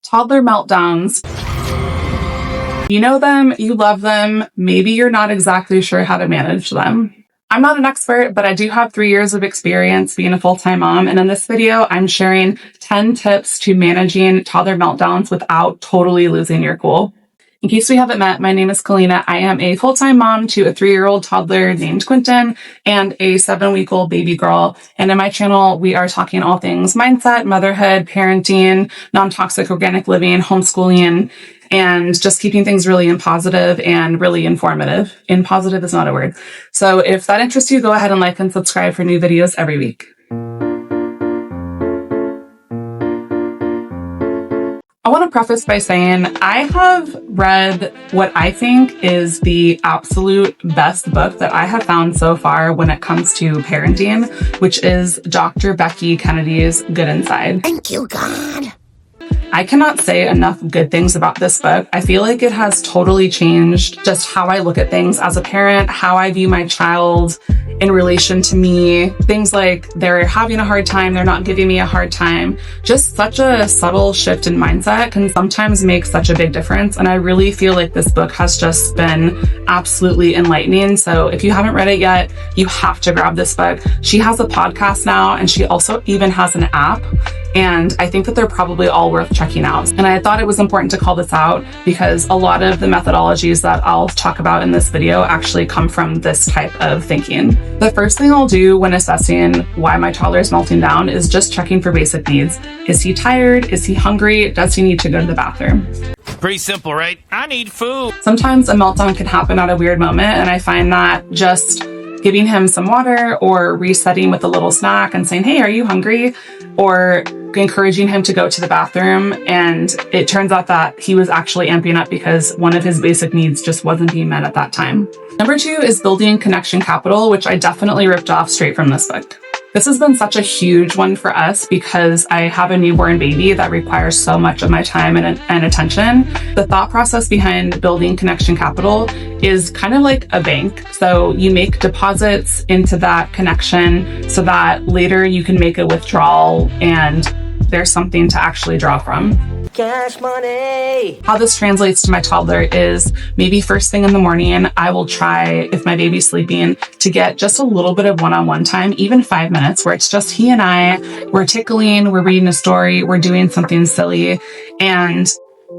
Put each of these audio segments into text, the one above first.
Toddler meltdowns. You know them, you love them, maybe you're not exactly sure how to manage them. I'm not an expert, but I do have 3 years of experience being a full-time mom, and in this video, I'm sharing 10 tips to managing toddler meltdowns without totally losing your cool. In case we haven't met, my name is Kalina. I am a full-time mom to a 3-year-old toddler named Quentin and a 7-week-old baby girl. And in my channel, we are talking all things mindset, motherhood, parenting, non-toxic organic living, homeschooling, and just keeping things really positive and really informative. Positive is not a word. So if that interests you, go ahead and like and subscribe for new videos every week. I want to preface by saying I have read what I think is the absolute best book that I have found so far when it comes to parenting, which is Dr. Becky Kennedy's Good Inside. Thank you, God. I cannot say enough good things about this book. I feel like it has totally changed just how I look at things as a parent, how I view my child in relation to me. Things like they're having a hard time, they're not giving me a hard time. Just such a subtle shift in mindset can sometimes make such a big difference. And I really feel like this book has just been absolutely enlightening. So if you haven't read it yet, you have to grab this book. She has a podcast now, and she also even has an app. And I think that they're probably all worth checking out. And I thought it was important to call this out because a lot of the methodologies that I'll talk about in this video actually come from this type of thinking. The first thing I'll do when assessing why my toddler is melting down is just checking for basic needs. Is he tired? Is he hungry? Does he need to go to the bathroom? Pretty simple, right? I need food. Sometimes a meltdown can happen at a weird moment, and I find that just giving him some water or resetting with a little snack and saying, hey, are you hungry? Or encouraging him to go to the bathroom. And it turns out that he was actually amping up because one of his basic needs just wasn't being met at that time. Number 2 is building connection capital, which I definitely ripped off straight from this book. This has been such a huge one for us because I have a newborn baby that requires so much of my time and attention. The thought process behind building connection capital is kind of like a bank. So you make deposits into that connection so that later you can make a withdrawal and there's something to actually draw from. Cash money. How this translates to my toddler is maybe first thing in the morning, I will try, if my baby's sleeping, to get just a little bit of one-on-one time, even 5 minutes, where it's just he and I, we're tickling, we're reading a story, we're doing something silly. And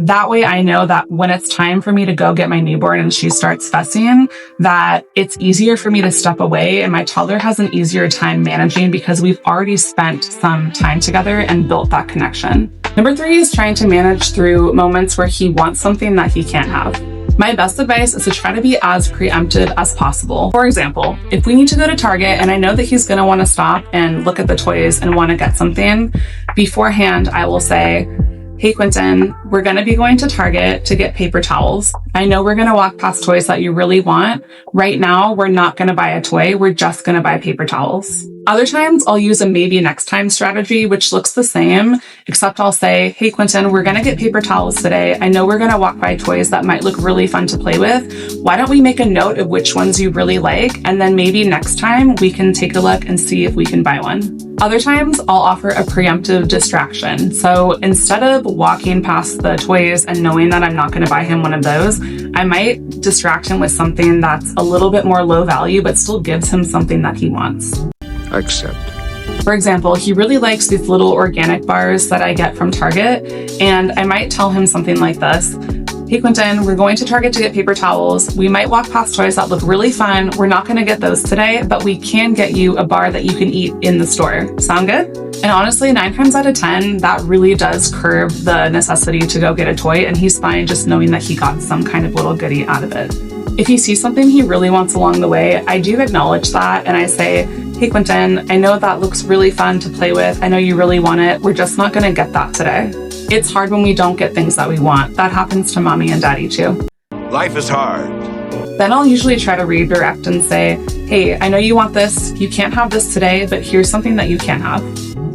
that way I know that when it's time for me to go get my newborn and she starts fussing, that it's easier for me to step away and my toddler has an easier time managing because we've already spent some time together and built that connection. Number 3 is trying to manage through moments where he wants something that he can't have. My best advice is to try to be as preemptive as possible. For example, if we need to go to Target and I know that he's going to want to stop and look at the toys and want to get something, beforehand I will say, hey, Quentin, we're going to be going to Target to get paper towels. I know we're going to walk past toys that you really want. Right now, we're not going to buy a toy. We're just going to buy paper towels. Other times, I'll use a maybe next time strategy, which looks the same, except I'll say, hey, Quentin, we're going to get paper towels today. I know we're going to walk by toys that might look really fun to play with. Why don't we make a note of which ones you really like? And then maybe next time we can take a look and see if we can buy one. Other times, I'll offer a preemptive distraction. So instead of walking past the toys and knowing that I'm not going to buy him one of those, I might distract him with something that's a little bit more low value, but still gives him something that he wants. Accept. For example, he really likes these little organic bars that I get from Target, and I might tell him something like this. Hey, Quentin, we're going to Target to get paper towels. We might walk past toys that look really fun. We're not going to get those today, but we can get you a bar that you can eat in the store. Sound good? And honestly, 9 times out of 10, that really does curb the necessity to go get a toy, and he's fine just knowing that he got some kind of little goodie out of it. If he sees something he really wants along the way, I do acknowledge that, and I say, hey, Quentin, I know that looks really fun to play with. I know you really want it. We're just not going to get that today. It's hard when we don't get things that we want. That happens to mommy and daddy too. Life is hard. Then I'll usually try to redirect and say, hey, I know you want this. You can't have this today, but here's something that you can have.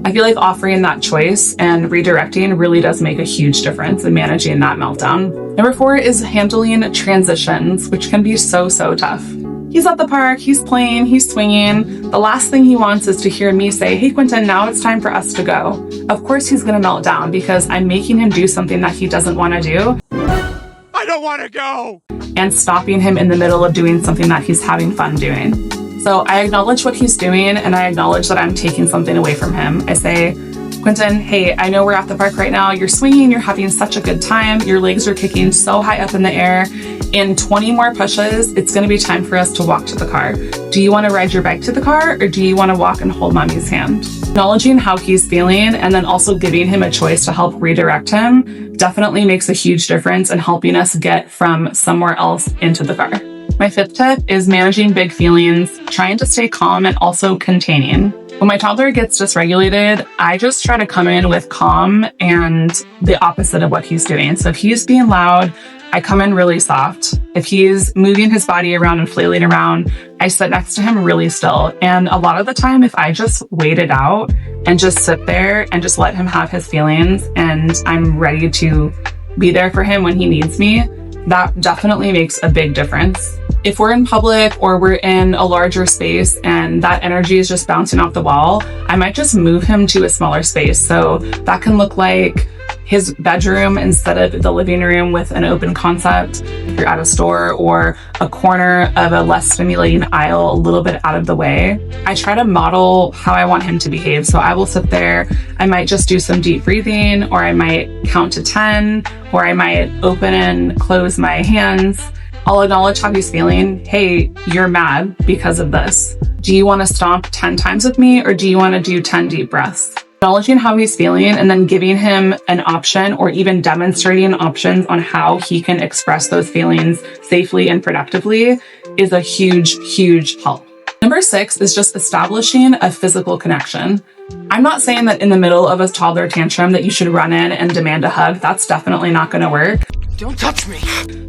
I feel like offering that choice and redirecting really does make a huge difference in managing that meltdown. Number 4 is handling transitions, which can be so tough. He's at the park, he's playing, he's swinging. The last thing he wants is to hear me say, hey, Quentin, now it's time for us to go. Of course he's gonna melt down because I'm making him do something that he doesn't wanna do. I don't want to go. And stopping him in the middle of doing something that he's having fun doing. So I acknowledge what he's doing and I acknowledge that I'm taking something away from him. I say, Quentin, hey, I know we're at the park right now. You're swinging, you're having such a good time. Your legs are kicking so high up in the air. In 20 more pushes, it's gonna be time for us to walk to the car. Do you wanna ride your bike to the car or do you wanna walk and hold mommy's hand? Acknowledging how he's feeling and then also giving him a choice to help redirect him definitely makes a huge difference in helping us get from somewhere else into the car. My fifth tip is managing big feelings, trying to stay calm and also containing. When my toddler gets dysregulated, I just try to come in with calm and the opposite of what he's doing. So if he's being loud, I come in really soft. If he's moving his body around and flailing around, I sit next to him really still. And a lot of the time, if I just wait it out and just sit there and just let him have his feelings and I'm ready to be there for him when he needs me, that definitely makes a big difference. If we're in public or we're in a larger space and that energy is just bouncing off the wall, I might just move him to a smaller space. So that can look like his bedroom instead of the living room with an open concept. If you're at a store or a corner of a less stimulating aisle, a little bit out of the way. I try to model how I want him to behave. So I will sit there, I might just do some deep breathing, or I might count to 10, or I might open and close my hands. I'll acknowledge how he's feeling. Hey, you're mad because of this. Do you want to stomp 10 times with me or do you want to do 10 deep breaths? Acknowledging how he's feeling and then giving him an option or even demonstrating options on how he can express those feelings safely and productively is a huge, huge help. Number 6 is just establishing a physical connection. I'm not saying that in the middle of a toddler tantrum that you should run in and demand a hug. That's definitely not going to work. Don't touch me.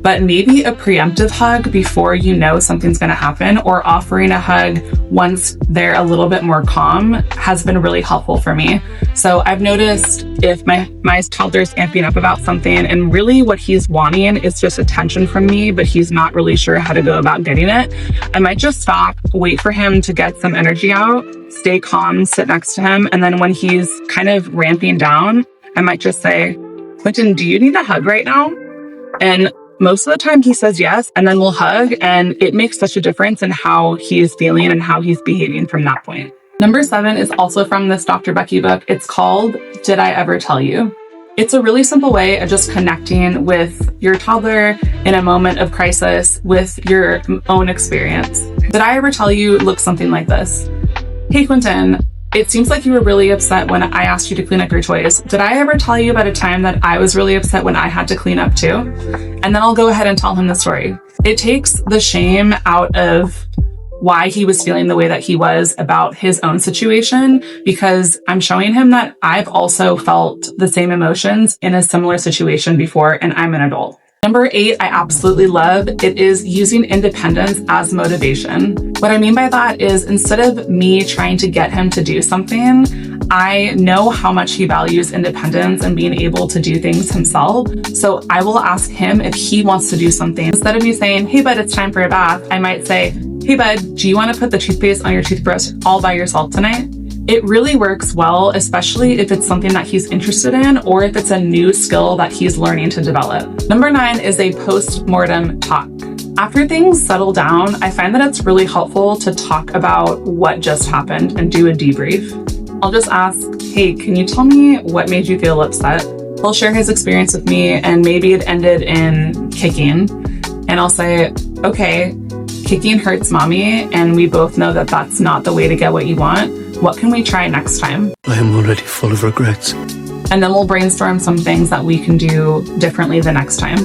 But maybe a preemptive hug before you know something's going to happen, or offering a hug once they're a little bit more calm has been really helpful for me. So I've noticed if my toddler's amping up about something and really what he's wanting is just attention from me, but he's not really sure how to go about getting it, I might just stop, wait for him to get some energy out, stay calm, sit next to him. And then when he's kind of ramping down, I might just say, Quentin, do you need a hug right now? And most of the time he says yes, and then we'll hug, and it makes such a difference in how he is feeling and how he's behaving from that point. Number 7 is also from this Dr. Becky book. It's called Did I Ever Tell You? It's a really simple way of just connecting with your toddler in a moment of crisis with your own experience. Did I Ever Tell You looks something like this. Hey, Quentin, it seems like you were really upset when I asked you to clean up your toys. Did I ever tell you about a time that I was really upset when I had to clean up too? And then I'll go ahead and tell him the story. It takes the shame out of why he was feeling the way that he was about his own situation, because I'm showing him that I've also felt the same emotions in a similar situation before, and I'm an adult. Number 8, I absolutely love. It is using independence as motivation. What I mean by that is instead of me trying to get him to do something, I know how much he values independence and being able to do things himself. So I will ask him if he wants to do something. Instead of me saying, hey, bud, it's time for a bath, I might say, hey, bud, do you want to put the toothpaste on your toothbrush all by yourself tonight? It really works well, especially if it's something that he's interested in or if it's a new skill that he's learning to develop. Number 9 is a post-mortem talk. After things settle down, I find that it's really helpful to talk about what just happened and do a debrief. I'll just ask, hey, can you tell me what made you feel upset? He'll share his experience with me and maybe it ended in kicking. And I'll say, okay, kicking hurts mommy and we both know that that's not the way to get what you want. What can we try next time? I am already full of regrets. And then we'll brainstorm some things that we can do differently the next time.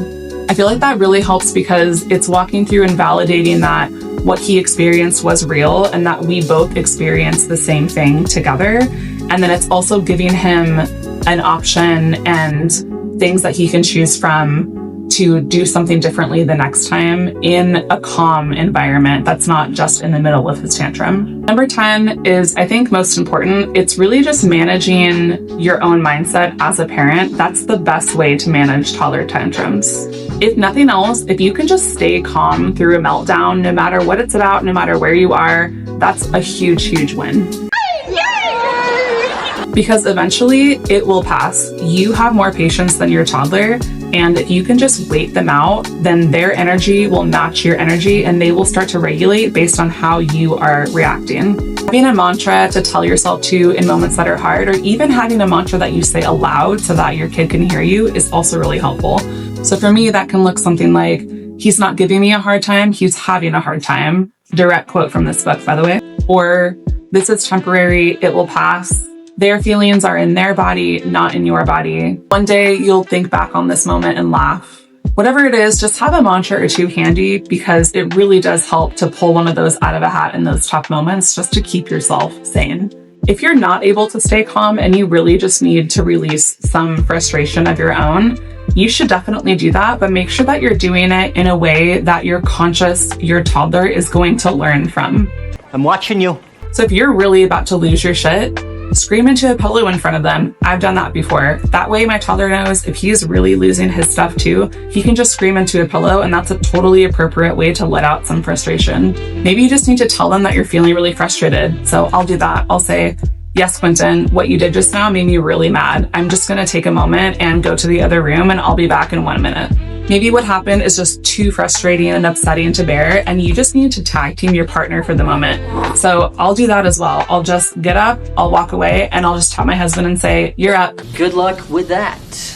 I feel like that really helps because it's walking through and validating that what he experienced was real and that we both experienced the same thing together. And then it's also giving him an option and things that he can choose from to do something differently the next time in a calm environment that's not just in the middle of his tantrum. Number 10 is, I think, most important. It's really just managing your own mindset as a parent. That's the best way to manage toddler tantrums. If nothing else, if you can just stay calm through a meltdown, no matter what it's about, no matter where you are, that's a huge, huge win. Because eventually it will pass. You have more patience than your toddler, and if you can just wait them out, then their energy will match your energy and they will start to regulate based on how you are reacting. Having a mantra to tell yourself to in moments that are hard, or even having a mantra that you say aloud so that your kid can hear you, is also really helpful. So for me, that can look something like, he's not giving me a hard time, he's having a hard time. Direct quote from this book, by the way. Or, this is temporary, it will pass. Their feelings are in their body, not in your body. One day you'll think back on this moment and laugh. Whatever it is, just have a mantra or two handy, because it really does help to pull one of those out of a hat in those tough moments, just to keep yourself sane. If you're not able to stay calm and you really just need to release some frustration of your own, you should definitely do that, but make sure that you're doing it in a way that you're conscious your toddler is going to learn from. I'm watching you. So if you're really about to lose your shit, scream into a pillow in front of them. I've done that before. That way my toddler knows if he's really losing his stuff too, he can just scream into a pillow, and that's a totally appropriate way to let out some frustration. Maybe you just need to tell them that you're feeling really frustrated. So I'll do that. I'll say, yes, Quentin, what you did just now made me really mad. I'm just going to take a moment and go to the other room, and I'll be back in 1 minute. Maybe what happened is just too frustrating and upsetting to bear, and you just need to tag team your partner for the moment. So I'll do that as well. I'll just get up, I'll walk away, and I'll just tap my husband and say, you're up. Good luck with that.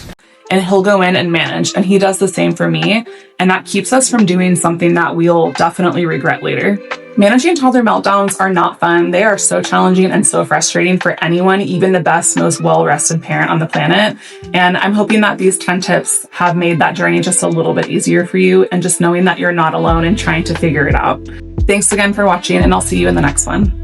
And he'll go in and manage. And he does the same for me. And that keeps us from doing something that we'll definitely regret later. Managing toddler meltdowns are not fun. They are so challenging and so frustrating for anyone, even the best, most well-rested parent on the planet. And I'm hoping that these 10 tips have made that journey just a little bit easier for you, and just knowing that you're not alone in trying to figure it out. Thanks again for watching, and I'll see you in the next one.